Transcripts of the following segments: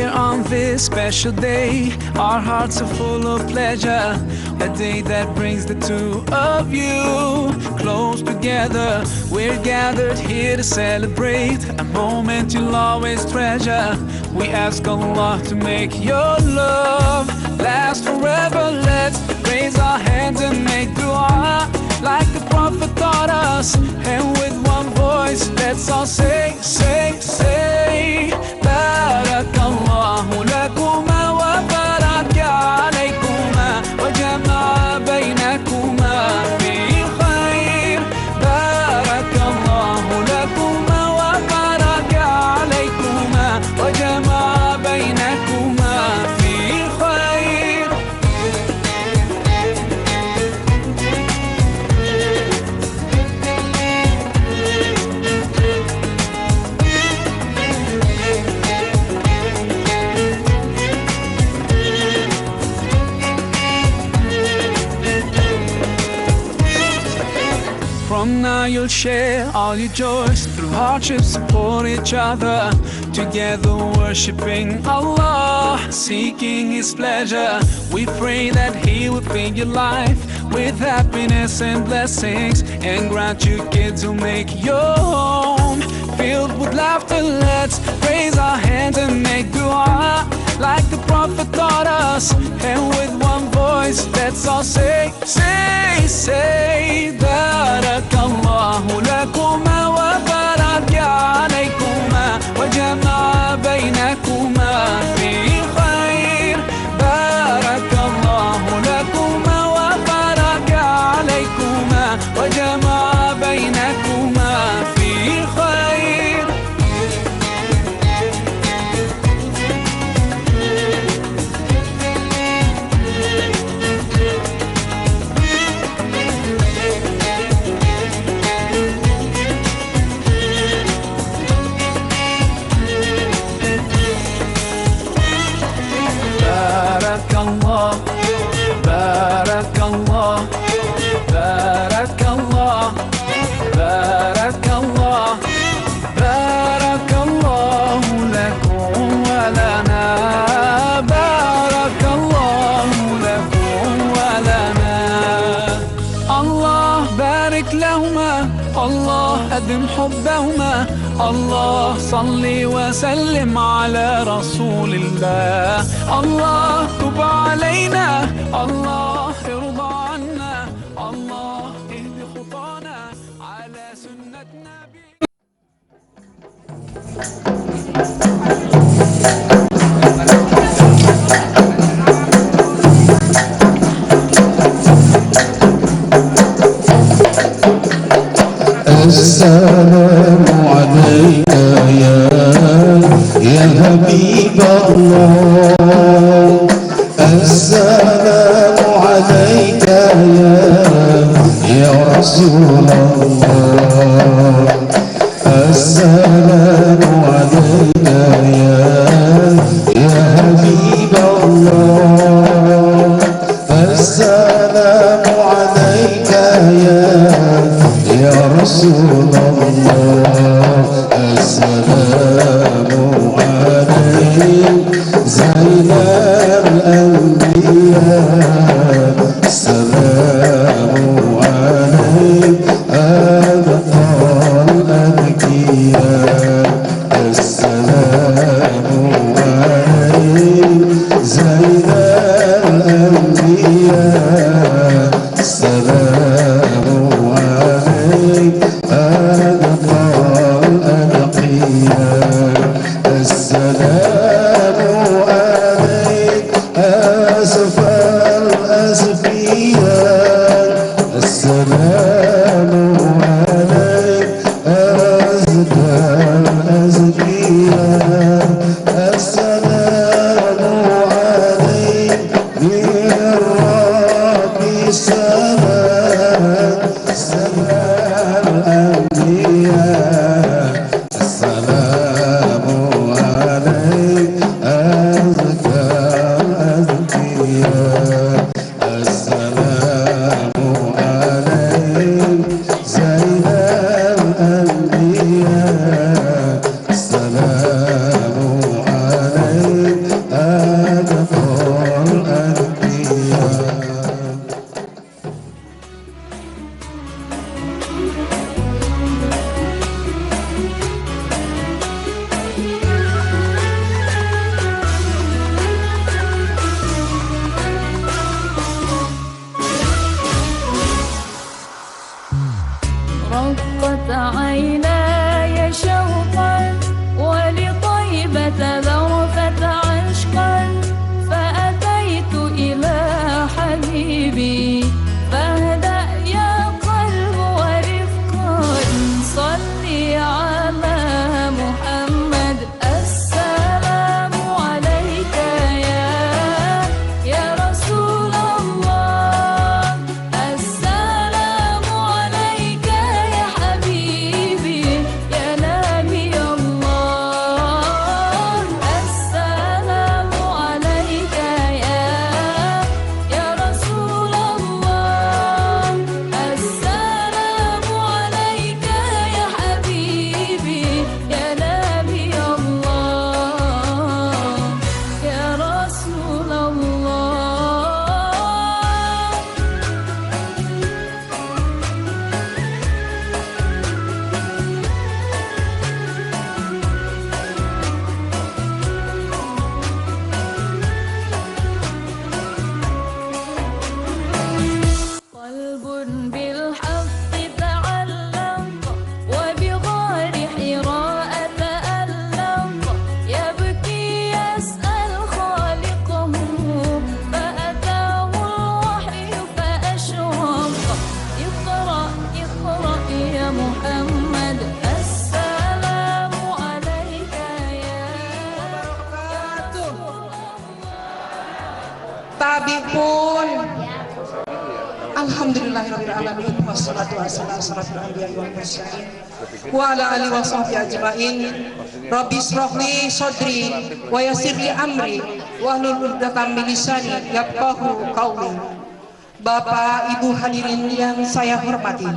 here on this special day. Our hearts are full of pleasure, a day that brings the two of you close together. We're gathered here to celebrate a moment you'll always treasure. We ask Allah to make your love last forever. Let's raise our hands and make dua like the Prophet taught us, and with one voice let's all say, say, say, Barakallahu lakuma wa baraka alaykuma wa jama'a baynakuma fi khair. Barakallahu lakuma wa baraka alaykuma wa jama'a baynakuma fi khair. From now you'll share all your joys, through hardships support each other, together worshiping Allah, seeking His pleasure. We pray that He will fill your life with happiness and blessings, and grant you kids who make your home filled with laughter. Let's raise our hands and make dua like the Prophet taught us, and with one voice let's all say, say, say, Barakallahu lakuma wa baraka alaykuma wa jama'a baynakuma fi khair. Barakallahu lakuma wa baraka alaykuma wa jama'a baynakuma fi khair. Barakallah, Barakallah, Barakallah, Barakallah, Barakallahu lakum wa lana, Barakallahu lakum wa lana. Allah barik lahuma, Allah adim hubbahuma, Allah salli wa sallim ala rasulillah. Allah tub alayna, Allah irda anna, Allah ihdi khutana ala sunnat nabi. السلام عليك يا حبيب الله. السلام عليك يا رسول الله. السلام عليك يا حبيب الله. السلام عليك يا رسول الله. السلام عليك زين الأنبياء. السلام عليك أبطال الأنبياء. السلام عليك زين الأنبياء. السلام عليك أبطال رقت عيناي شوقا ولطيبة ذرفت عشقا فأتيت إلى حبيبي فاهدأ يا قلب ورفقا صلي على محمد السلام عليك يا رسول الله السلام عليك يا حبيبي يا نبي الله السلام عليك يا رسول الله السلام عليك يا حبيبي يا نبي الله يا رسول الله قلب بالحق تعلق وبغار حراء تألق يبكي يسأل خالقه فأتاه الوحي فأشرق اقرأ اقرأ يا محمد السلام عليك يا رسول Tabi pun Alhamdulillahirabbil alamin wassalatu wassalamu ala mursalin wa ala alihi wa sahbihi ajmain. Rabbi shrahli sadri wa yassirli amri wahlul 'uqdatam min lisani yafqahu qawli. Bapak Ibu hadirin yang saya hormati,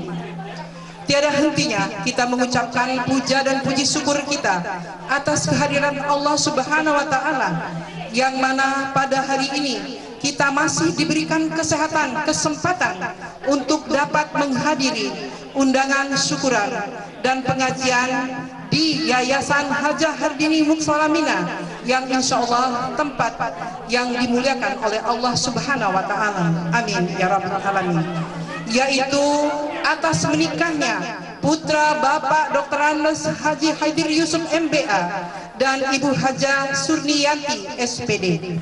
tiada hentinya kita mengucapkan puja dan puji syukur kita atas kehadiran Allah Subhanahu wa taala yang mana pada hari ini kita masih diberikan kesempatan untuk dapat menghadiri undangan syukuran dan pengajian di Yayasan Hajah Hardini Muksalamina yang insya Allah tempat yang dimuliakan oleh Allah Subhanahu wa taala. Amin ya rabbal alamin. Yaitu atas menikahnya putra Bapak Dr. Andes Haji Haidir Yusuf MBA dan Ibu Hajah Surniyanti SPD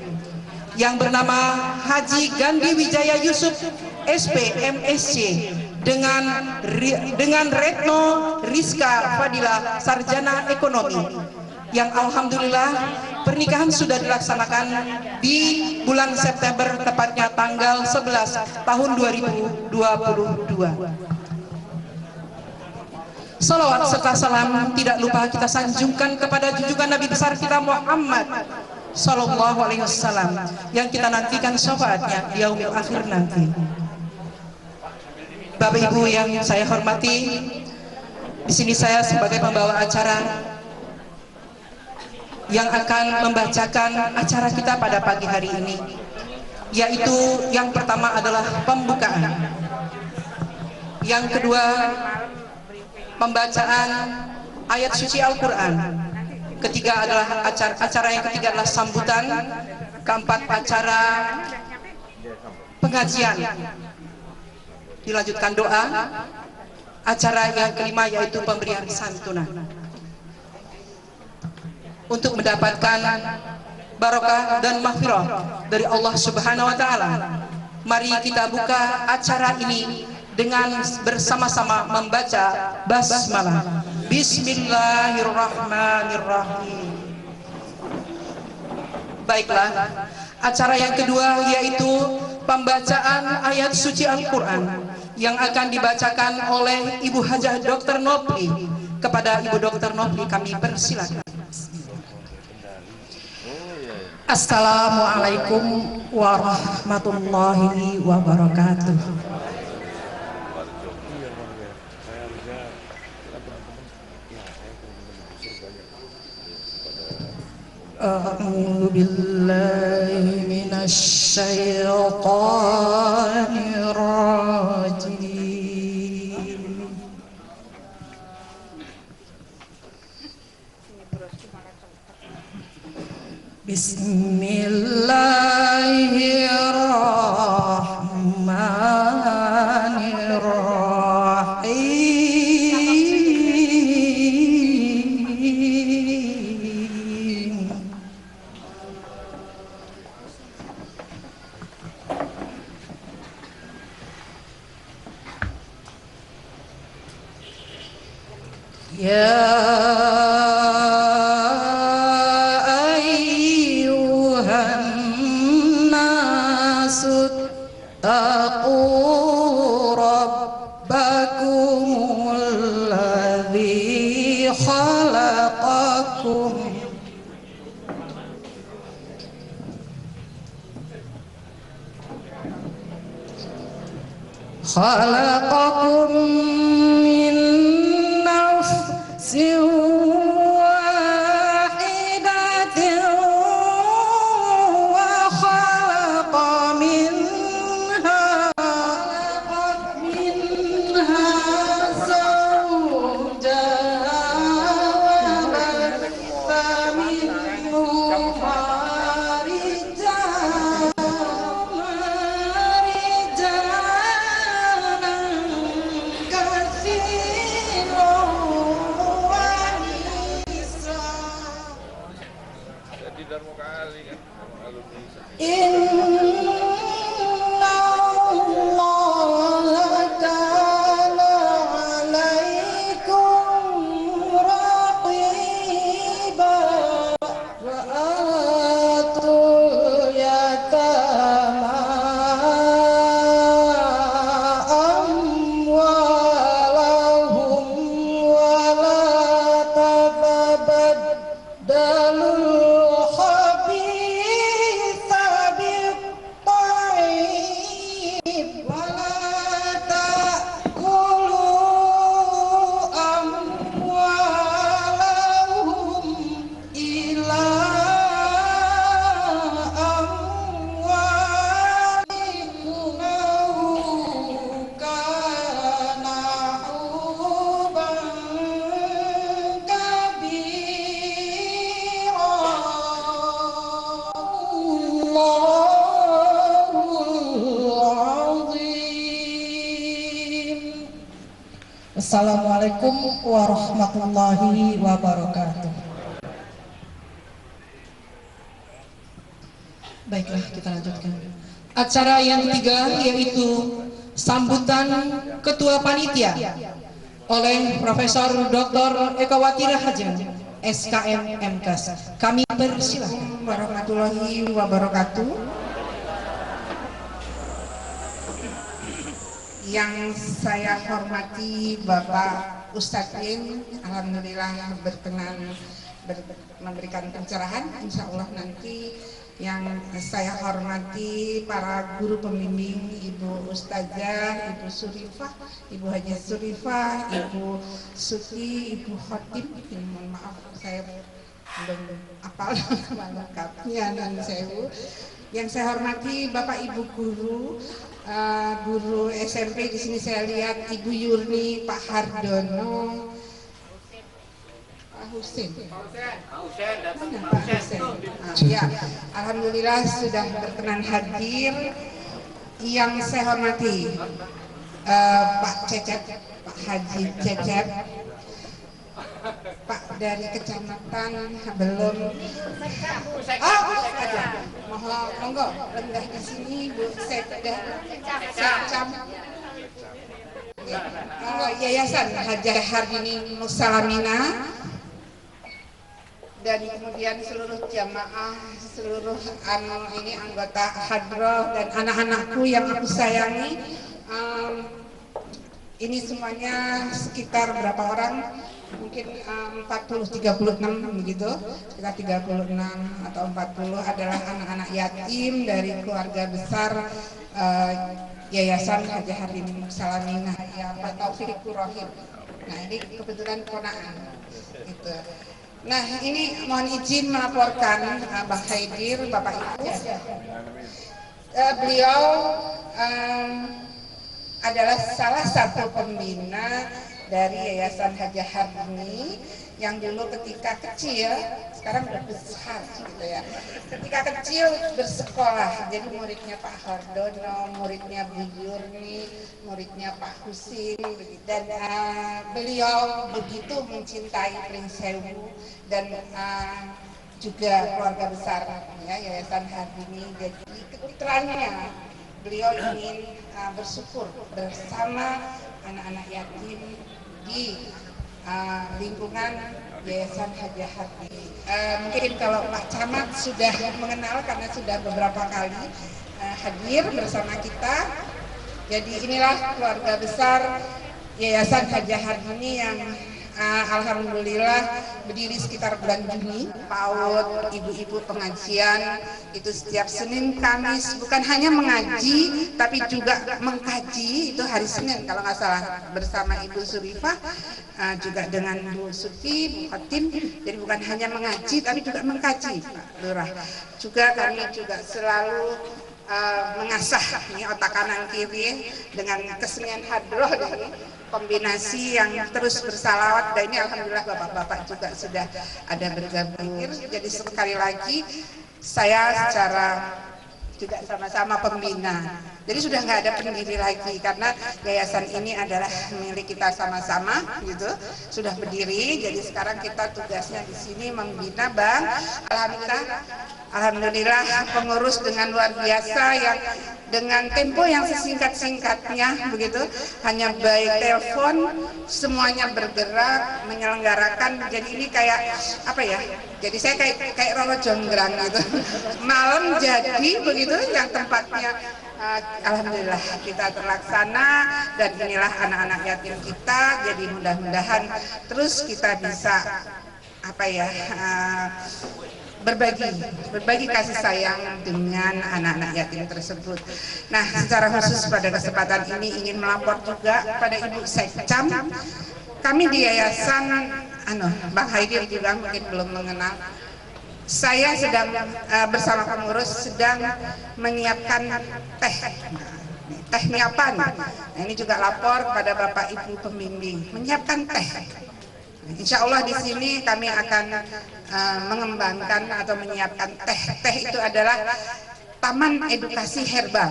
yang bernama Haji Gandhi Wijaya Yusuf SP MSc dengan Retno Rizka Fadilah Sarjana Ekonomi yang alhamdulillah pernikahan sudah dilaksanakan di bulan September tepatnya tanggal 11 tahun 2022. Salawat serta salam tidak lupa kita sanjungkan kepada junjungan Nabi besar kita Muhammad Sallallahu Alaihi Wasallam yang kita nantikan syafaatnya di yaumil akhir nanti. Bapak Ibu yang saya hormati, di sini saya sebagai pembawa acara yang akan membacakan acara kita pada pagi hari ini, yaitu yang pertama adalah pembukaan, yang kedua pembacaan ayat suci Al-Quran, ketiga adalah acara yang ketiga adalah sambutan, keempat acara pengajian, dilanjutkan doa, acara yang kelima yaitu pemberian santunan. Untuk mendapatkan barokah dan maghfirah dari Allah Subhanahu wa taala, mari kita buka acara ini dengan bersama-sama membaca basmalah. Bismillahirrahmanirrahim. Baiklah, acara yang kedua yaitu pembacaan ayat suci Al-Quran yang akan dibacakan oleh Ibu Hajah Dr. Nopli. Kepada Ibu Dr. Nopli kami persilakan. Assalamualaikum warahmatullahi wabarakatuh. A'udzu billahi minasy syaithanir rajim. Bismillahirrahmanirrahim. يا أيها الناس اتقوا ربكم الذي خلقكم من نفس واحدة وخلق منها زوجها وبث منهما Assalamualaikum warahmatullahi wabarakatuh. Baiklah, kita lanjutkan. Acara yang ketiga yaitu sambutan Ketua Panitia oleh Profesor Dr. Ekawati Rahaja, SKM MKes. Kami persilahkan. Warahmatullahi wabarakatuh. Yang saya hormati Bapak Ustadz Im, alhamdulillah berkenan memberikan pencerahan. Insya Allah nanti yang saya hormati para guru pembimbing, Ibu Ustazah, Ibu Surifah, Ibu Haji Surifah, Ibu Suti, Ibu Khotim. Mohon maaf saya belum apal nama lengkapnya dan saya. Yang saya hormati Bapak Ibu guru, guru SMP di sini saya lihat Ibu Yurni, Pak Hardono, Pak Husin. Ya, alhamdulillah sudah berkenan hadir. Yang saya hormati Pak Cecep, Pak Haji Cecep, Pak dari kecamatan belum. Aja. Mohon monggo rendah di sini Bu Sekda Cam. Yayasan Hajah Hardini Nusalamina dan kemudian seluruh jamaah, seluruh ini anggota hadroh dan anak-anakku yang aku sayangi. Ini semuanya sekitar berapa orang? Mungkin 40-36 begitu, sekitar 36 atau 40 adalah anak-anak yatim dari keluarga besar Yayasan Hajah Hardini Salamina ya Pak Taufik Rohim. Nah ini kebetulan ponaan gitu. Nah ini mohon izin melaporkan Bang Haidir, Bapak Ibu, beliau adalah salah satu pembina dari Yayasan Hajah Hardini yang dulu ketika kecil, sekarang udah besar gitu ya. Ketika kecil bersekolah, jadi muridnya Pak Hardono, muridnya Bu Yurni, muridnya Pak Husin, dan beliau begitu mencintai Pring Sewu dan juga keluarga besar ya Yayasan Hardini. Jadi keputraannya beliau ingin bersyukur bersama anak-anak yatim di lingkungan Yayasan Hajah Hati. Mungkin kalau Pak Camat sudah mengenal karena sudah beberapa kali hadir bersama kita. Jadi inilah keluarga besar Yayasan Hajah Hati ini yang alhamdulillah berdiri sekitar bulan Juni. PAUD, ibu-ibu pengajian itu setiap Senin Kamis bukan hanya mengaji tapi juga mengkaji, itu hari Senin kalau nggak salah, bersama Ibu Surifah, juga dengan Bu Suti, Bu Khotim. Jadi bukan hanya mengaji tapi juga mengkaji, Pak Lurah. Juga kami juga selalu mengasah ini otak kanan kiri dengan kesenian hadroh ini, kombinasi yang terus bersalawat. Dan ini alhamdulillah bapak-bapak juga sudah ada bergabung. Jadi sekali lagi saya secara juga sama-sama pembina. Jadi sudah nggak ada pendiri lagi karena yayasan ini adalah milik kita sama-sama gitu. Sudah berdiri, jadi sekarang kita tugasnya di sini membina, Bang. Alhamdulillah pengurus dengan luar biasa yang dengan tempo yang sesingkat-singkatnya begitu, hanya by telepon semuanya bergerak menyelenggarakan. Jadi ini kayak apa ya? Jadi saya kayak Roro Jonggrang gitu. Malam jadi begitu yang tempatnya alhamdulillah kita terlaksana, dan inilah anak-anak yatim kita. Jadi mudah-mudahan terus kita bisa apa ya? berbagi kasih sayang dengan anak-anak yatim tersebut. Nah, secara khusus pada kesempatan ini ingin melapor juga pada Ibu Sekcam. Kami di yayasan Bang Haidir juga mungkin belum mengenal. Saya sedang bersama pengurus sedang menyiapkan teh nyiapan. Nah, ini juga lapor kepada Bapak Ibu pembimbing menyiapkan teh. Insya Allah di sini kami akan mengembangkan atau menyiapkan teh. Teh itu adalah Taman Edukasi Herba.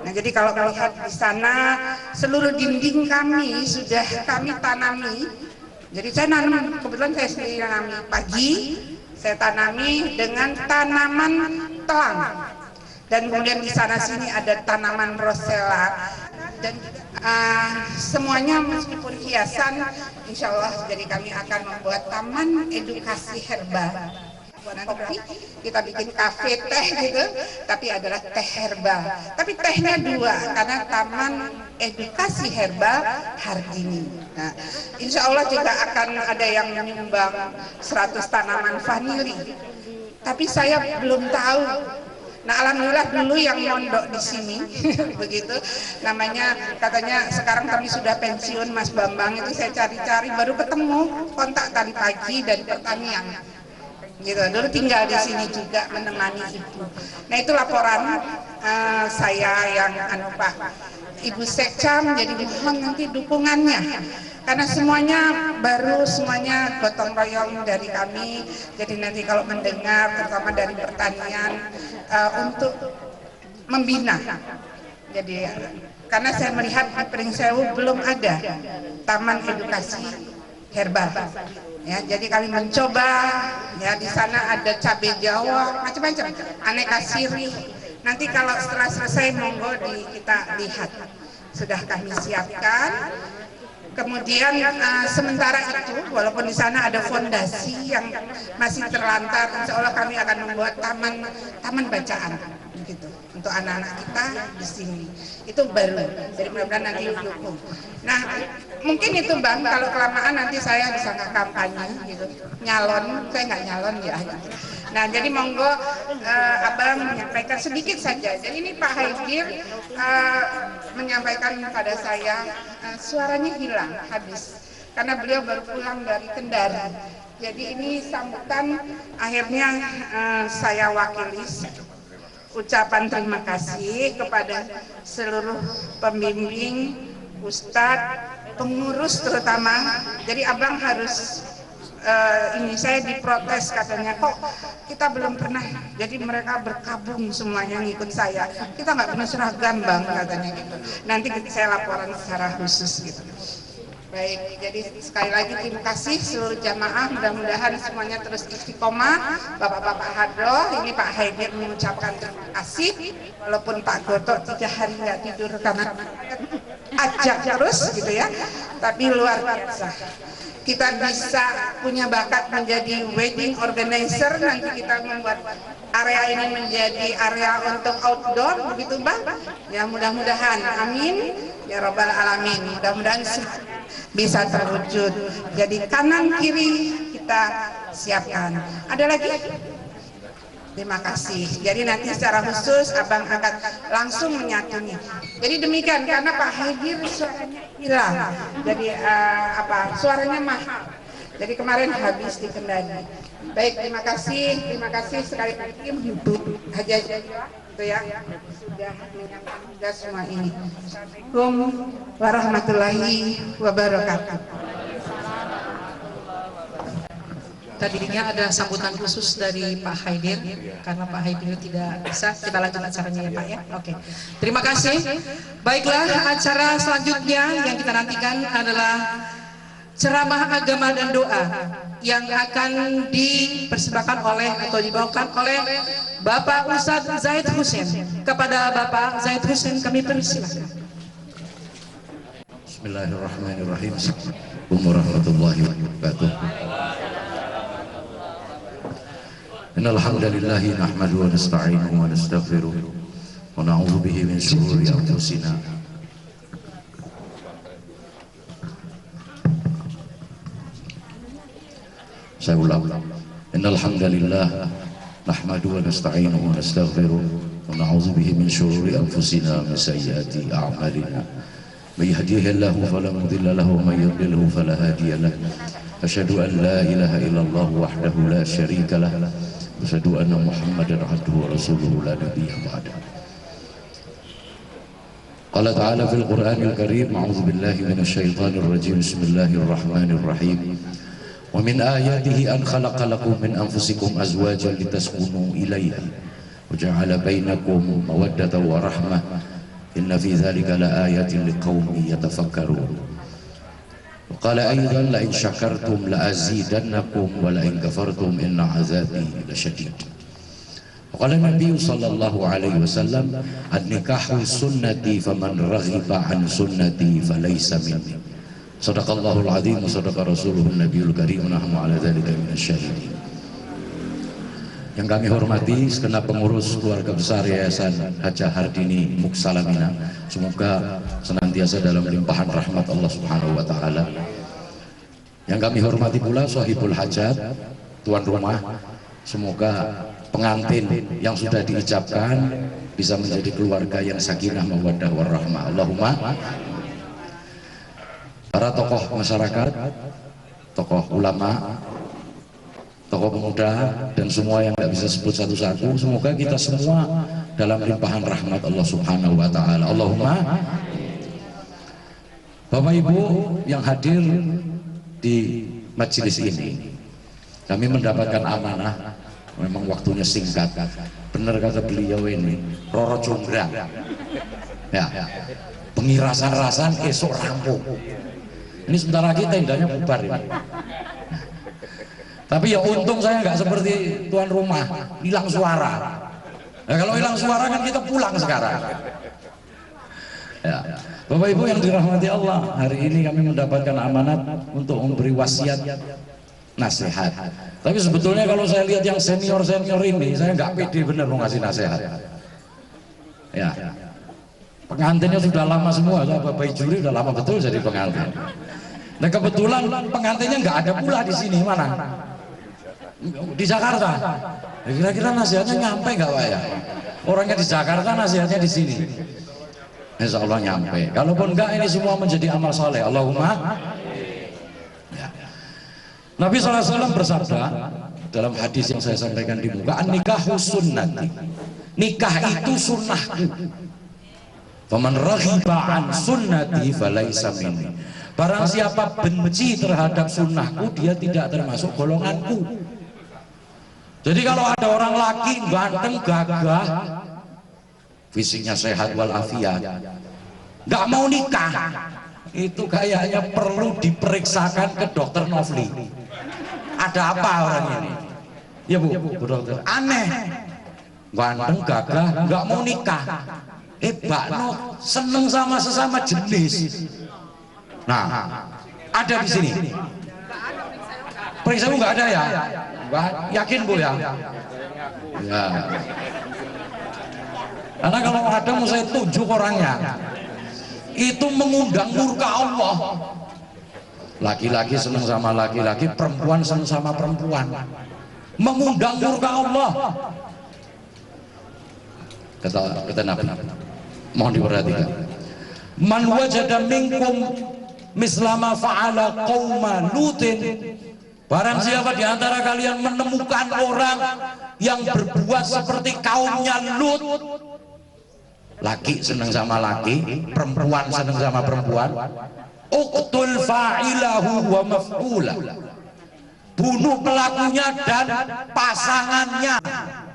Nah, jadi kalau melihat di sana seluruh dinding kami sudah kami tanami. Jadi saya nanam, kebetulan saya sendiri nanami pagi, saya tanami dengan tanaman telang. Dan kemudian di sana sini ada tanaman rosella. Dan semuanya meskipun hiasan, insya Allah jadi kami akan membuat taman edukasi herba. Nanti kita bikin kafe teh gitu, tapi adalah teh herba. Tapi tehnya dua, karena taman edukasi herba Hardini. Nah, insya Allah juga akan ada yang menyumbang 100 tanaman vanili. Tapi saya belum tahu. Nah, alhamdulillah dulu yang mondok di sini begitu namanya, katanya sekarang kami sudah pensiun Mas Bambang, itu saya cari-cari baru ketemu kontak tadi pagi dari pertanian gitu. Dulu tinggal di sini juga menemani ibu. Nah, itu laporan saya yang Pak Ibu Sekcam, jadi mohon nanti dukungannya karena semuanya baru, semuanya gotong royong dari kami. Jadi nanti kalau mendengar terutama dari pertanian untuk membina. Jadi karena saya melihat di Pringsewu belum ada taman edukasi herba. Ya, jadi kami mencoba, ya di sana ada cabai Jawa, macam-macam, aneka sirih. Nanti kalau setelah selesai monggo kita lihat, sudah kami siapkan. Kemudian sementara itu, walaupun di sana ada fondasi yang masih terlantar, insya Allah kami akan membuat taman bacaan, gitu, untuk anak-anak kita di sini. Itu baru, jadi mudah-mudahan nanti didukung. Nah, mungkin itu Bang, kalau kelamaan nanti saya bisa kampanye, gitu, nyalon, saya nggak nyalon ya. Gitu. Nah, jadi monggo Abang menyampaikan sedikit saja. Jadi ini Pak Haidir menyampaikan kepada saya, suaranya hilang habis karena beliau baru pulang dari Kendari. Jadi ini sambutan akhirnya saya wakili ucapan terima kasih kepada seluruh pembimbing, ustadz, pengurus terutama. Jadi Abang harus ini saya diprotes katanya, kok kita belum pernah, jadi mereka berkabung semuanya ngikut saya, kita nggak pernah seragam Bang katanya gitu. Nanti saya laporan secara khusus gitu. Baik, jadi sekali lagi terima kasih seluruh jamaah, mudah-mudahan semuanya terus istiqomah. Bapak-bapak hadroh, ini Pak Haidir mengucapkan terima kasih, walaupun Pak Goto 3 hari nggak tidur karena ajak terus gitu ya, tapi luar biasa. kita bisa punya bakat menjadi wedding organizer, nanti kita membuat area ini menjadi area untuk outdoor, begitu Bang? Ya mudah-mudahan, amin ya robbal alamin, mudah-mudahan bisa terwujud. Jadi kanan kiri kita siapkan. Ada lagi? Terima kasih. Jadi nanti secara khusus Abang akan langsung menyatunya. Jadi demikian, karena Pak Haidir suaranya hilang. Jadi suaranya mahal. Jadi kemarin habis di Kendari. Baik, terima kasih sekali lagi Ibu Haja itu ya sudah menyampaikan juga semua ini. Assalamualaikum warahmatullahi wabarakatuh. Tadinya ada sambutan khusus dari Pak Haidir, karena Pak Haidir tidak bisa, kita lanjut acaranya ya Pak ya. Oke, terima kasih. Baiklah, acara selanjutnya yang kita nantikan adalah ceramah agama dan doa yang akan dipersembahkan oleh atau dibawakan oleh Bapak Ustadz Zaid Husain. Kepada Bapak Zaid Husain kami persilakan. Bismillahirrahmanirrahim. Assalamualaikum warahmatullahi wabarakatuh. Innal hamdalillah nahmaduhu wa nasta'inuhu wa nastaghfiruh wa na'udzu bihi min shururi anfusina. Saya ulang. Innal hamdalillah nahmaduhu wa nasta'inuhu wa nastaghfiruh wa na'udzu bihi min shururi anfusina wa min sayyiati a'malina. May yahdihillahu fala mudilla lahu wa may yudlilhu fala hadiya lahu. Asyhadu an la ilaha illallah wahdahu la syarika lah. Asyhadu anna Muhammadan abduhu wa rasuluhu la nabiyya ba'da. Qala ta'ala fil Qur'anil Karim, a'udzu billahi minasy syaithanir rajim. Bismillahirrahmanirrahim. Wa min ayatihi an khalaqa lakum min anfusikum azwajan litaskunu ilaiha wa ja'ala bainakum mawaddatan wa rahmah. Inna fi dzalika laayatin liqaumin yatafakkarun. Qala aidan la in syakartum la azidannakum wa la in kafartum inna azabi lasyadid. Qala Nabi sallallahu alaihi wasallam an-nikahu sunnati faman raghiba an sunnati falaysa minni. Shadaqallahul azim wa sadaqa rasuluhun nabiyul karim, nahnu ala dzalika minasyahidin. Yang kami hormati segenap pengurus keluarga besar Yayasan Hajah Hardini Muksalamina, semoga senantiasa dalam limpahan rahmat Allah Subhanahu wa taala. Yang kami hormati pula sahibul hajat, tuan rumah, semoga pengantin yang sudah diijabkan bisa menjadi keluarga yang sakinah mawaddah warahmah. Allahumma. Para tokoh masyarakat, tokoh ulama, tokoh pemuda, dan semua yang tidak bisa sebut satu-satu, semoga kita semua dalam limpahan rahmat Allah Subhanahu wa taala. Allahumma. Bapak Ibu yang hadir di majelis ini, kami mendapatkan amanah, memang waktunya singkat. Benar kata beliau ini, Roro Jonggrang. Ya, pengirasan-rasan esok rampung. Ini sebentar lagi tendanya bubar ini. Tapi ya untung saya nggak seperti tuan rumah, hilang suara. Nah, kalau hilang suara kan kita pulang sekarang. Ya. Bapak Ibu yang dirahmati Allah, hari ini kami mendapatkan amanat untuk memberi wasiat nasihat. Tapi sebetulnya kalau saya lihat yang senior-senior ini, saya nggak pede bener mau ngasih nasihat. Ya. Pengantinnya sudah lama semua, Bapak Juri udah lama betul jadi pengantin. Nah kebetulan pengantinnya nggak ada pula di sini, mana? Di Jakarta. Kira-kira nasihatnya nyampe nggak Pak ya? Orangnya di Jakarta, nasihatnya di sini. Insya Allah nyampe. Kalaupun enggak, ini semua menjadi amal soleh. Allahumma. Ya. Nabi SAW bersabda dalam hadis yang saya sampaikan di muka, an-nikahu sunnati. Nikah itu sunnahku. Faman raghiba an sunnati falaysa minni. Barang siapa benci terhadap sunnahku, dia tidak termasuk golonganku. Jadi kalau ada orang laki ganteng gagah, fisiknya sehat walafiat, nggak mau nikah, itu kayaknya perlu diperiksakan ke dokter Novli. Ada apa orang ini? Ya Bu dokter. Aneh, ganteng gagah, nggak mau nikah. Bakno seneng sama sesama jenis. Nah, ada di sini. Periksa nggak ada ya? Nggak, yakin Bu ya? Ya. Karena kalau ada mau saya tunjuk orangnya. Itu mengundang murka Allah. Laki-laki senang sama laki-laki, perempuan senang sama perempuan. Mengundang murka Allah. Kata Nabi, mohon diperhatikan. Man wajada minkum mislama fa'ala qauma lutin. Barang siapa di antara kalian menemukan orang yang berbuat seperti kaumnya Lut. Laki senang sama laki, perempuan senang sama perempuan. Uqtul fa'ilahu wa maf'ulah. Bunuh pelakunya dan pasangannya.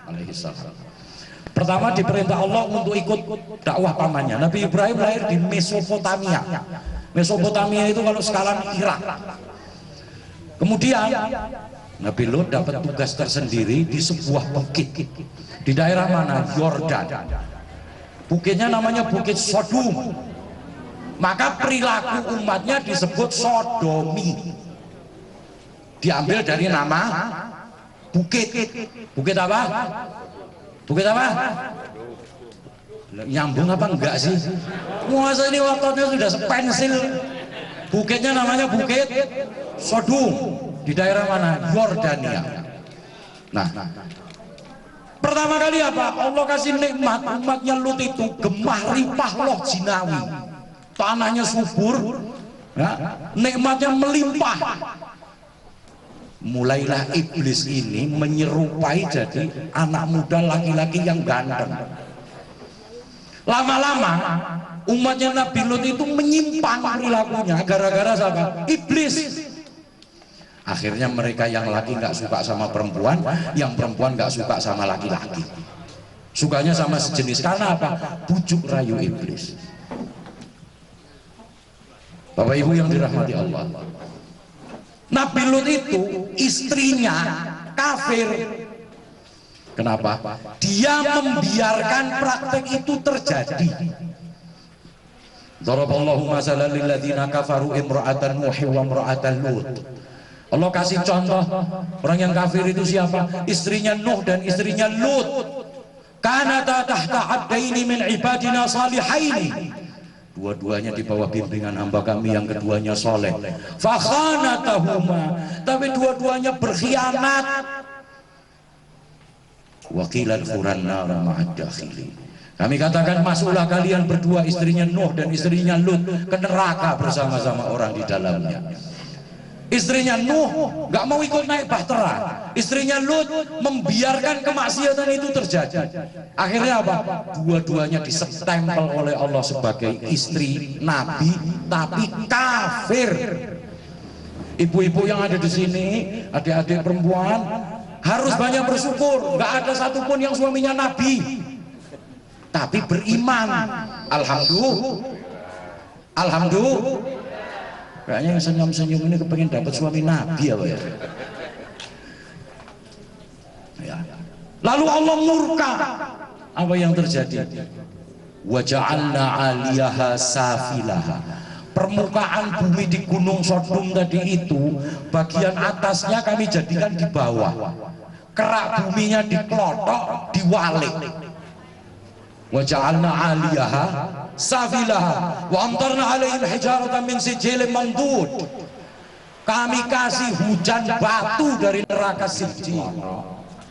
Alaihissalam. Pertama diperintah Allah untuk ikut dakwah pamannya. Nabi Ibrahim lahir di Mesopotamia. Mesopotamia itu kalau sekarang Irak. Kemudian Nabi Lut dapat tugas tersendiri di sebuah bukit di daerah mana? Yordan. Bukitnya namanya Bukit Sodom. Maka perilaku umatnya disebut sodomi. Diambil dari nama bukit. Bukit apa? Bukit apa? Nyambung apa enggak sih? Masa ini waktunya sudah sepensil. Bukitnya namanya Bukit Sodom di daerah mana? Yordania. Nah, pertama kali apa? Allah kasih nikmat umatnya Lut itu gemah ripah loh jinawi. Tanahnya subur, ya, nikmatnya melimpah. Mulailah iblis ini menyerupai jadi anak muda laki-laki yang ganteng. Lama-lama umatnya Nabi Lut itu menyimpang perilakunya gara-gara siapa? Iblis. Akhirnya mereka yang laki nggak suka sama perempuan, yang perempuan nggak suka sama laki-laki. Sukanya sama sejenis. Karena apa? Bujuk rayu iblis. Bapak Ibu yang dirahmati Allah, Nabi Lut itu istrinya kafir. Kenapa? Dia membiarkan praktek itu terjadi. Daraballahu masalan lil ladzina kafaru imra'atan Nuh wa imra'atan Lut. Allah kasih contoh orang yang kafir itu siapa? Istrinya Nuh dan istrinya Lut. Kanata tahta abdaini min ibadina salihaini. Dua-duanya di bawah bimbingan hamba kami yang keduanya soleh. Fakhanatahuma, tapi dua-duanya berkhianat. Wakilan furanna ma'ad dakhili. Kami katakan masuklah kalian berdua istrinya Nuh dan istrinya Lut ke neraka bersama-sama orang di dalamnya. Istrinya Nuh nggak mau ikut naik bahtera. Istrinya Lut membiarkan kemaksiatan itu terjadi. Akhirnya apa? Dua-duanya disestempel oleh Allah sebagai istri Nabi, tapi kafir. Ibu-ibu yang ada di sini, adik-adik perempuan, harus banyak bersyukur. Nggak ada satupun yang suaminya Nabi, tapi beriman. Alhamdulillah. Alhamdulillah. Kayaknya yang senyum-senyum ini kepengen dapat suami Nabi ya. Ya. Lalu Allah murka. Apa yang terjadi? Wa ja'alna 'aliyaha safilaha. Permukaan bumi di Gunung Sodom tadi itu, bagian atasnya kami jadikan di bawah. Kerak buminya dikelotok, diwalik. Wa ja'alna 'aliyaha safilaha wa amtarna 'alaihim hijaratan min sijilin mandud. Kami kasih hujan batu dari neraka sijil.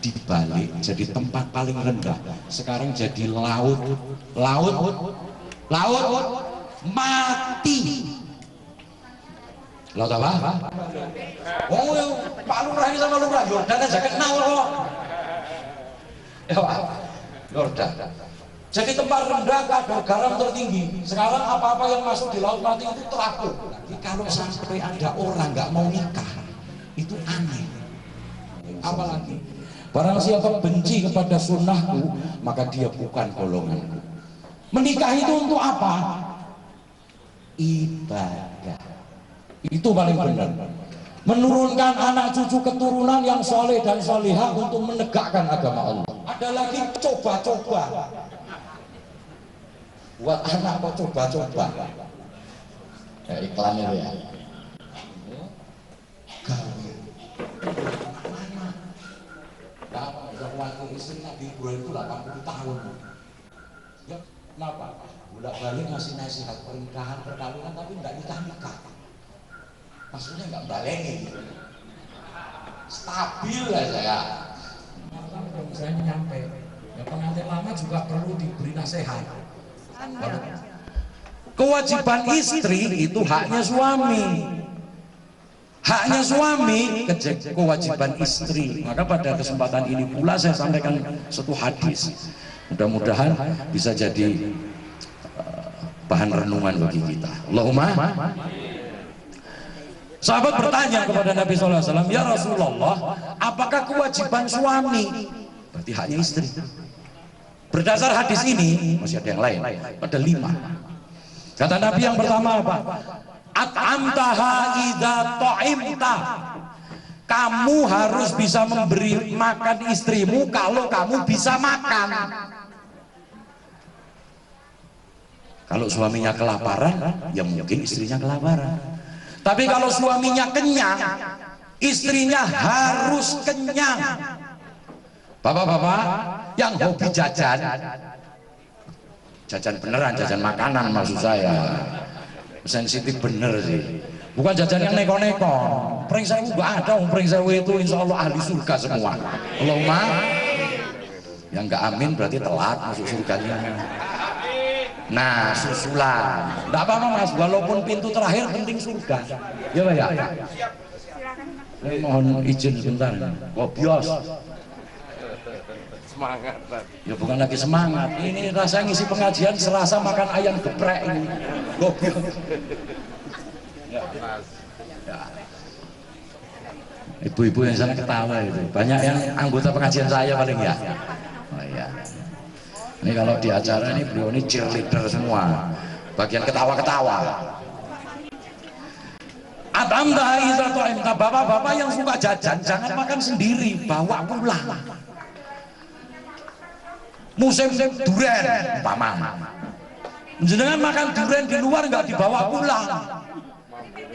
Dibalik jadi tempat paling rendah. Sekarang jadi laut mati. Laut apa? Oh, Pak Lurah ini sama Lurah Yordan aja kenal kok. Ya Pak, Yordan. Jadi tempat rendah kadar garam tertinggi. Sekarang apa-apa yang masuk di laut mati itu terapung. Jadi kalau sampai ada orang nggak mau nikah, itu aneh. Apalagi barang siapa benci kepada sunnahku, maka dia bukan golonganku. Menikah itu untuk apa? Ibadah. Itu paling benar. Menurunkan anak cucu keturunan yang soleh dan solihah untuk menegakkan agama Allah. Ada lagi coba-coba. Buat anak kok coba-coba. Ya iklan itu ya. kanggo istri Nabi Ibrahim itu 80 tahun. Ya, kenapa? Bolak-balik ngasih nasihat pernikahan, perkawinan tapi nggak nikah-nikah. Maksudnya nggak baleni gitu. Stabil aja ya. Saya nyampe. Ya pengantin lama juga perlu diberi nasihat. Kewajiban istri itu haknya suami. Haknya suami kewajiban istri. Maka pada kesempatan ini pula saya sampaikan satu hadis. Mudah-mudahan bisa jadi bahan renungan bagi kita. Allahumma. Sahabat bertanya kepada Nabi SAW, ya Rasulullah, apakah kewajiban suami? Berarti haknya istri. Berdasar hadis ini, masih ada yang lain, ada 5. Kata Nabi yang pertama apa? At'amtaha idza ta'imta. Kamu harus bisa memberi makan istrimu kalau kamu bisa makan. Kalau suaminya kelaparan, ya mungkin istrinya kelaparan. Tapi kalau suaminya kenyang, istrinya harus kenyang. Bapak-bapak yang hobi jajan, jajan beneran, jajan makanan maksud saya, sensitif bener sih. Bukan jajan yang neko-neko. Pring sewu nggak ada, pring sewu itu insya Allah ahli surga semua. Allahumma. Yang nggak amin berarti telat masuk surganya. Nah, susulan. Nggak apa-apa mas, walaupun pintu terakhir penting surga. Ya Pak ya. Mohon izin sebentar. Gobios. Semangat. Ya bukan lagi semangat. Ini rasanya ngisi pengajian serasa makan ayam geprek ini. Gobios. Ya. Ibu-ibu yang sana ketawa itu. Banyak yang anggota pengajian saya paling ya. Oh iya. Ini kalau di acara ini beliau ini cheerleader semua, bagian ketawa-ketawa. Atamta iza ta'imta, bapak-bapak yang suka jajan jangan makan sendiri, bawa pulang. Musim durian, umpama. Jenengan makan durian di luar nggak dibawa pulang.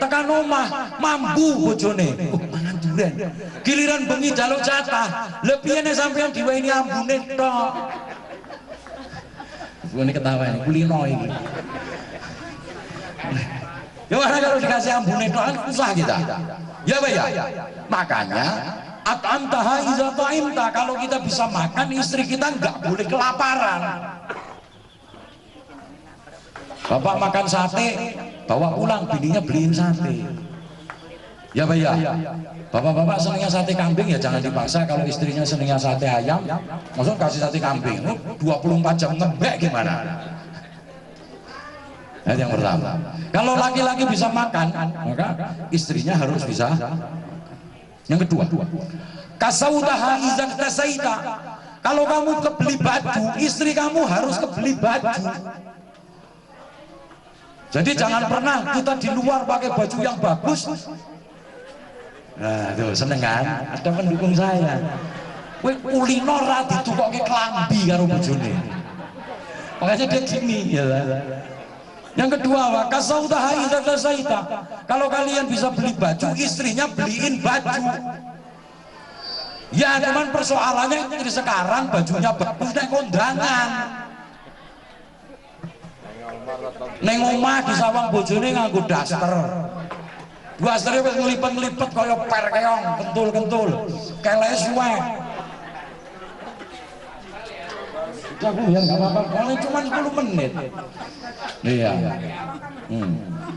Tekan omah, mambu bojone. Mangan durian. Giliran bengi jaluk jatah, lebihnya sampean diwehi ambune tok. Ini ketawa ini, kulino ini. Ya mana kalau dikasih ambune doang susah kita. Ya Pak ya. Makanya at'amtaha iza ta'imta, kalau kita bisa makan istri kita nggak boleh kelaparan. Bapak makan sate, bawa pulang bininya beliin sate. Ya Pak ya. Bapak-bapak senangnya sate kambing ya jangan dipaksa. Kalau istrinya senangnya sate ayam, maksud kasih sate kambing 24 jam ngebek gimana? Nah, yang pertama. Kalau laki-laki bisa makan, maka istrinya harus bisa. Yang kedua, kasautaha izak tasaita. Kalau kamu kebeli baju, istri kamu harus kebeli baju. Jadi jangan pernah kita di luar pakai baju yang bagus. Nah, tuh seneng kan? Ada pendukung saya. Kowe kulino ra ditukokke klambi karo bojone. Makanya dia gini ya. Yang kedua, wa kasautaha idza tasaita. Kalau kalian bisa beli baju, istrinya beliin baju. Ya, cuman persoalannya ini sekarang bajunya bagus nek kondangan. Neng omah disawang bojone nganggo daster. Dasternya wis ngelipet-ngelipet kaya per keong, kentul-kentul. Keleke suwe. Jago ya enggak apa-apa. Kalau cuma 10 menit. Iya.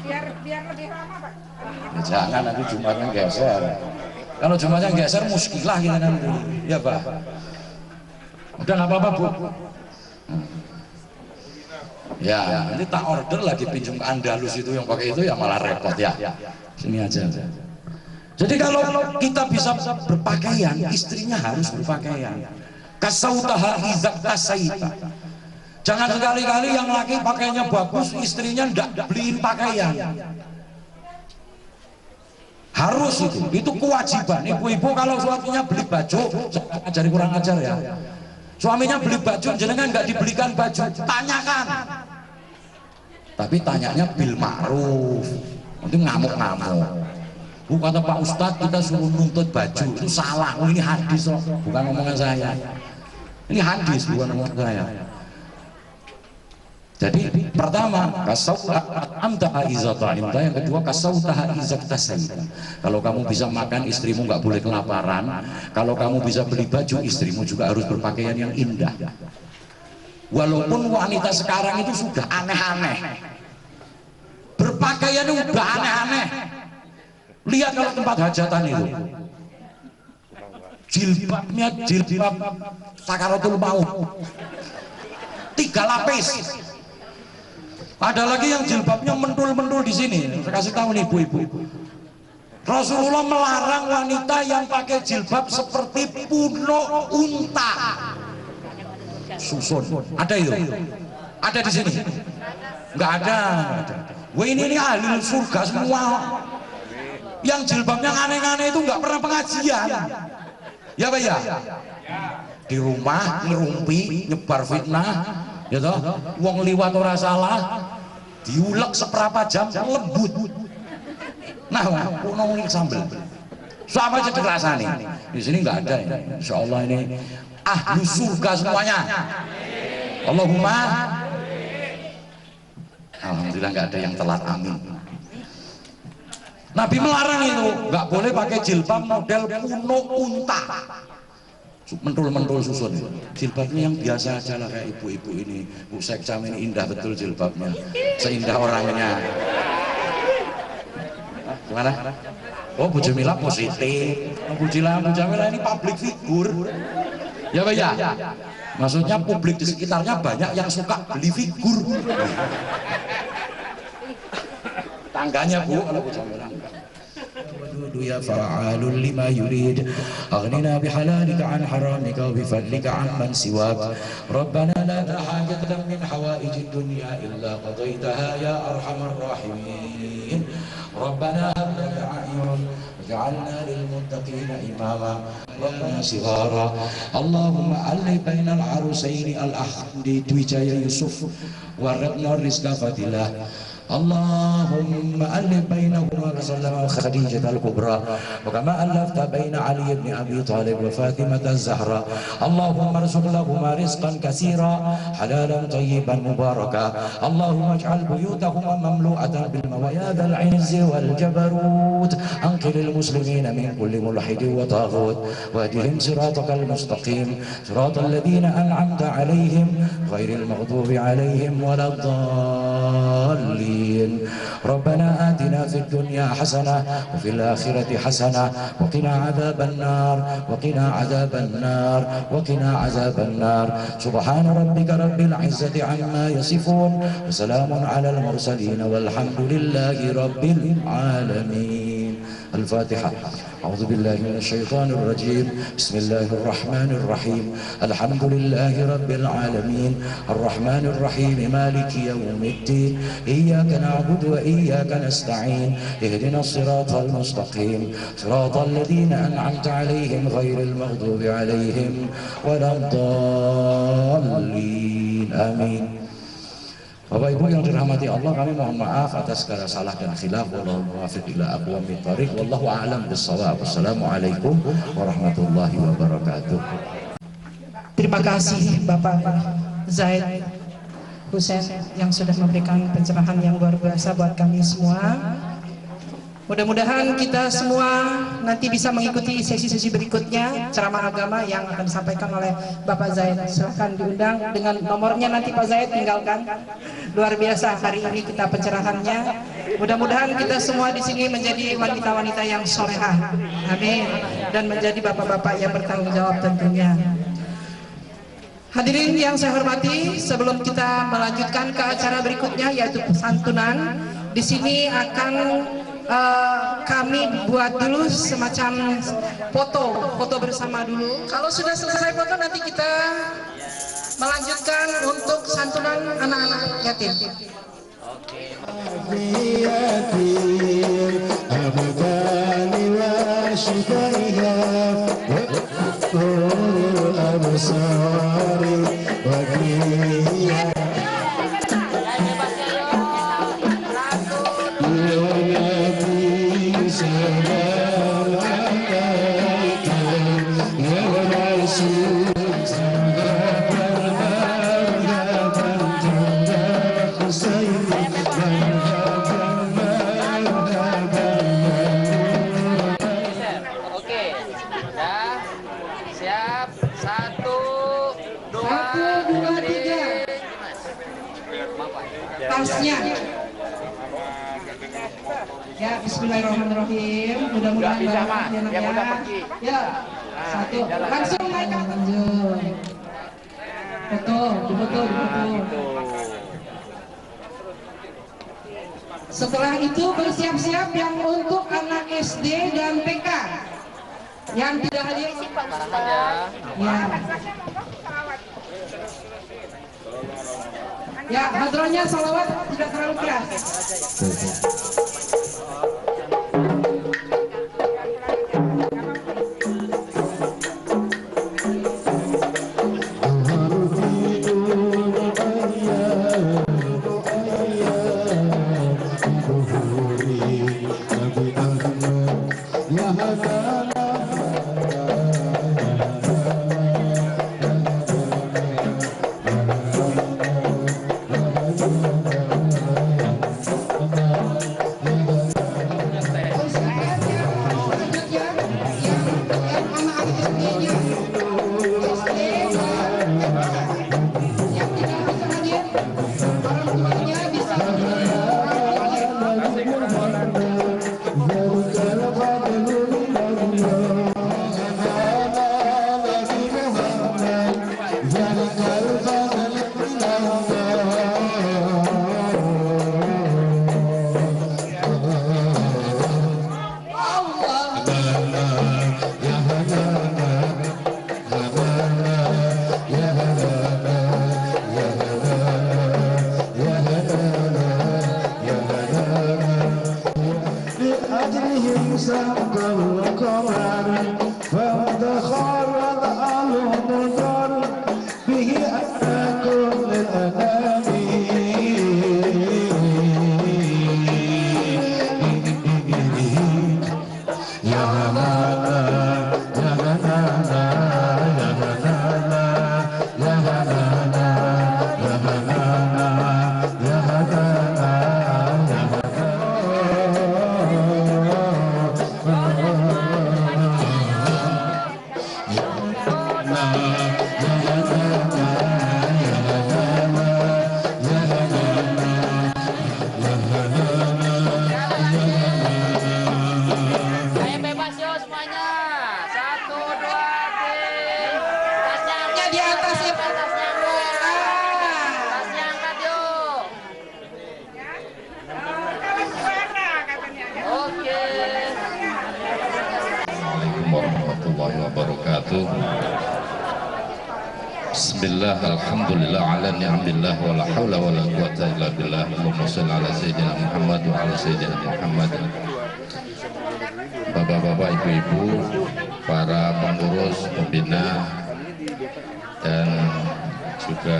Biar lebih lama Pak. Ya, jangan nanti Jumatnya geser. Kalau Jumatnya geser muskilah kita nanti. Ya Pak. Udah nggak apa-apa Bu. Ya, nanti tak order lagi pinjam ke Andalus itu yang pakai itu ya malah repot ya. Sini aja. Jadi kalau kita bisa berpakaian, istrinya harus berpakaian. Kasautaha izak tasaita. Jangan sekali-kali yang laki pakainya bagus, istrinya ndak beliin pakaian. Harus itu kewajiban. Ibu-ibu kalau suaminya beli baju, ajari kurang ajar ya. Suaminya beli baju, jenengan nggak dibelikan baju, tanyakan. Tapi tanyanya bil ma'ruf. Nanti ngamuk-ngamuk. Kata Pak Ustadz kita suruh nuntut baju itu salah. Oh ini hadis loh, bukan omongan saya. Ini hadis bukan ngomong saya. Jadi pertama amtaha izata imta, yang kedua kasautaha izakta sayyida. Kalau kamu bisa makan, istrimu nggak boleh kelaparan. Kalau kamu bisa beli baju, istrimu juga harus berpakaian yang indah. Walaupun wanita sekarang itu sudah aneh-aneh, berpakaian udah aneh-aneh. Lihat kalau tempat hajatan itu, jilbabnya jilbab sakaratul maut, 3 lapis. Ada lagi yang jilbabnya mentul-mentul di sini. Saya kasih tahu nih ibu-ibu, Rasulullah melarang wanita yang pakai jilbab seperti punuk unta. Susun, ada itu? Ada di sini? Nggak ada. Wah, ini ahli surga semua. Yang jilbabnya aneh-aneh itu nggak pernah pengajian. Ya Pak ya? Di rumah ngerumpi, nyebar fitnah, ya toh? Wong liwat ora salah, diulek seberapa jam lembut. Nah, kuno ngulek sambel. Sama aja dirasani. Di sini nggak ada ini. Insya Allah ini ahli surga semuanya. Allahumma. Alhamdulillah nggak ada yang telat, amin. Nabi melarang itu, nggak boleh pakai jilbab model punuk unta, mentul-mentul susun. Jilbabnya yang biasa aja lah, kayak ibu-ibu ini. Bu Sekcam ini indah betul jilbabnya, seindah orangnya. Gimana? Oh, Bu Jamila positif. Bu Jamila ini public figure. Ya Pak ya? Maksudnya publik di sekitarnya banyak yang suka beli figur. Tangganya Bu, kalau Bu Jamila. يا فعال لما يريد أغننا بحلالك عن حرامك وبفضلك عن من سواك ربنا لا حاجة من حوائج الدنيا إلا قضيتها يا أرحم الراحمين ربنا هب لنا أعين واجعلنا للمتقين إماما ربنا صغارا اللهم ألف بين العروسين الأحمد وجاي يوسف ورقنا الرزق فضله اللهم ألف بينهما وسلم خديجة الكبرى وكما ألفت بين علي بن أبي طالب وفاطمة الزهراء اللهم ارزق لهما رزقا كثيرا حلالا طيبا مباركا اللهم اجعل بيوتهما مملوءة بالموايا ذا العز والجبروت أنقذ المسلمين من كل ملحد وطاغوت واهدهم صراطك المستقيم صراط الذين أنعمت عليهم غير المغضوب عليهم ولا الضالين ربنا آتنا في الدنيا حسنة وفي الآخرة حسنة وقنا عذاب النار وقنا عذاب النار وقنا عذاب النار سبحان ربك رب العزة عما يصفون وسلام على المرسلين والحمد لله رب العالمين. الفاتحة. أعوذ بالله من الشيطان الرجيم. بسم الله الرحمن الرحيم. الحمد لله رب العالمين الرحمن الرحيم مالك يوم الدين إياك نعبد وإياك نستعين اهدنا الصراط المستقيم صراط الذين أنعمت عليهم غير المغضوب عليهم ولا الضالين آمين. Bapak Ibu yang dirahmati Allah, kami mohon maaf atas segala salah dan khilaf. Wallahu muwaffiq ila aqwamit thoriq. Wallahu a'lam bissawab. Wassalamualaikum warahmatullahi wabarakatuh. Terima kasih Bapak Zaid Husain yang sudah memberikan pencerahan yang luar biasa buat kami semua. Mudah-mudahan kita semua nanti bisa mengikuti sesi-sesi berikutnya ceramah agama yang akan disampaikan oleh Bapak Zaid. Silahkan diundang dengan nomornya nanti Pak Zaid tinggalkan. Luar biasa hari ini kita pencerahannya. Mudah-mudahan kita semua di sini menjadi wanita-wanita yang solehah. Amin. Dan menjadi bapak-bapak yang bertanggung jawab tentunya. Hadirin yang saya hormati, sebelum kita melanjutkan ke acara berikutnya yaitu santunan, di sini akan kami buat dulu semacam foto bersama dulu. Kalau sudah selesai foto nanti kita melanjutkan untuk santunan anak-anak yatim. Ya Rasul Ya, bismillahirrahmanirrahim. Mudah-mudahan berkah ya nak ya. Ya, satu. Langsung naik ke atas. Betul, betul, betul. Setelah itu bersiap-siap yang untuk anak SD dan TK yang tidak hadir. Ya. Ya, hadronya salawat tidak terlalu keras. Bismillah, alhamdulillah, ala ni'amillah, wa la hawla wa la quwata illa billah. Allahumma sholli ala sayyidina Muhammad wa ala sayyidina Muhammad. Bapak-bapak, ibu-ibu, para pengurus, pembina, dan juga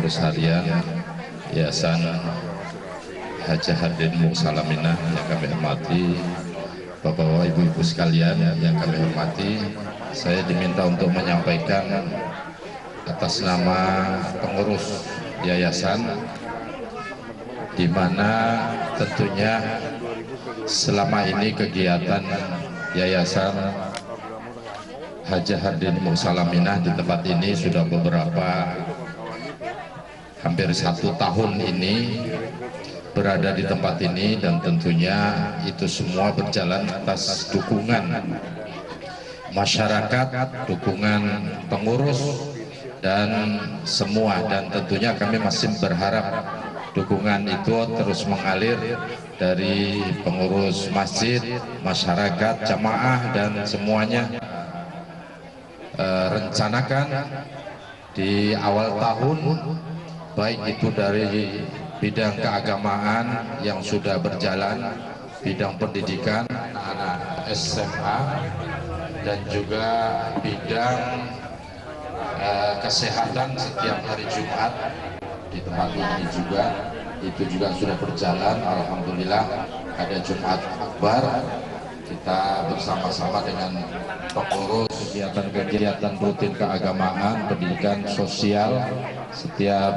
urus harian Yayasan Hajah Hadin Musalamina yang kami hormati, bapak-bapak, ibu-ibu sekalian yang kami hormati, saya diminta untuk menyampaikan atas nama pengurus yayasan, di mana tentunya selama ini kegiatan Yayasan Hajah Hadin Musalamina di tempat ini sudah beberapa, hampir 1 tahun ini berada di tempat ini, dan tentunya itu semua berjalan atas dukungan masyarakat, dukungan pengurus dan semua, dan tentunya kami masih berharap dukungan itu terus mengalir dari pengurus masjid, masyarakat, jamaah, dan semuanya. Rencanakan di awal tahun, baik itu dari bidang keagamaan yang sudah berjalan, bidang pendidikan anak-anak SMA, dan juga bidang kesehatan setiap hari Jumat di tempat ini juga, itu juga sudah berjalan. Alhamdulillah, ada Jumat Akbar, kita bersama-sama dengan pengurus kegiatan-kegiatan rutin keagamaan, pendidikan sosial setiap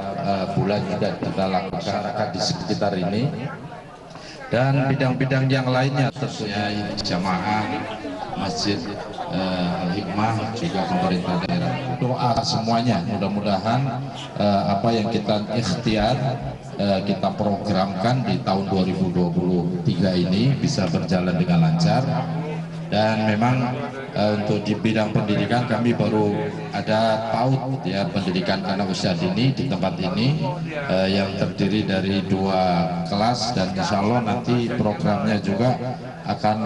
bulan juga kita lakukan di sekitar ini. dan bidang-bidang yang lainnya tentunya jamaah Masjid Al-Hikmah juga pemerintah daerah. Doa semuanya, mudah-mudahan apa yang kita ikhtiar kita programkan di tahun 2023 ini bisa berjalan dengan lancar. Dan memang untuk di bidang pendidikan kami baru ada PAUD ya, pendidikan anak usia dini di tempat ini yang terdiri dari 2 kelas, dan insya Allah nanti programnya juga akan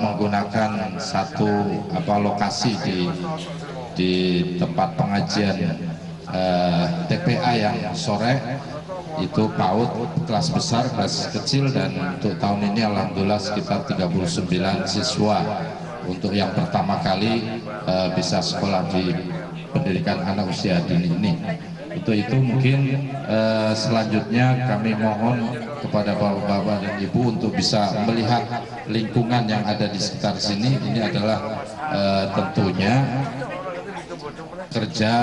menggunakan satu lokasi di tempat pengajian TPA yang sore itu PAUD, kelas besar, kelas kecil, dan untuk tahun ini alhamdulillah sekitar 39 siswa untuk yang pertama kali bisa sekolah di pendidikan anak usia dini ini. Itu mungkin selanjutnya kami mohon kepada bapak-bapak dan ibu untuk bisa melihat lingkungan yang ada di sekitar sini. Ini adalah tentunya kerja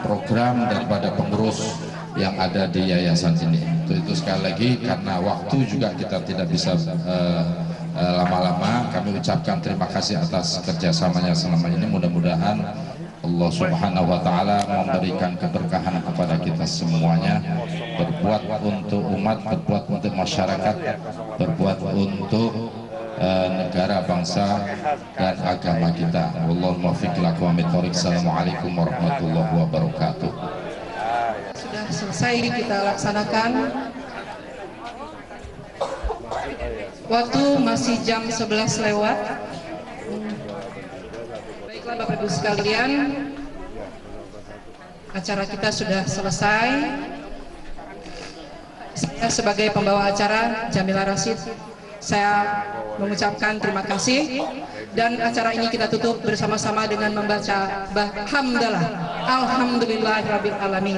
program daripada pengurus yang ada di yayasan ini. Itu sekali lagi karena waktu juga kita tidak bisa lama-lama, kami ucapkan terima kasih atas kerjasamanya selama ini. Mudah-mudahan Allah Subhanahu wa Ta'ala memberikan keberkahan kepada kita semuanya, berbuat untuk umat, berbuat untuk masyarakat, berbuat untuk negara, bangsa, dan agama kita. Wallahul muwaffiq ila aqwamit thoriq. Assalamualaikum warahmatullahi wabarakatuh. Sudah selesai kita laksanakan. Waktu masih jam 11 lewat. Baiklah Bapak Ibu sekalian, acara kita sudah selesai. Saya sebagai pembawa acara, Jamila Rasid, saya mengucapkan terima kasih, dan acara ini kita tutup bersama-sama dengan membaca Hamdalah Alhamdulillahirabbil alamin.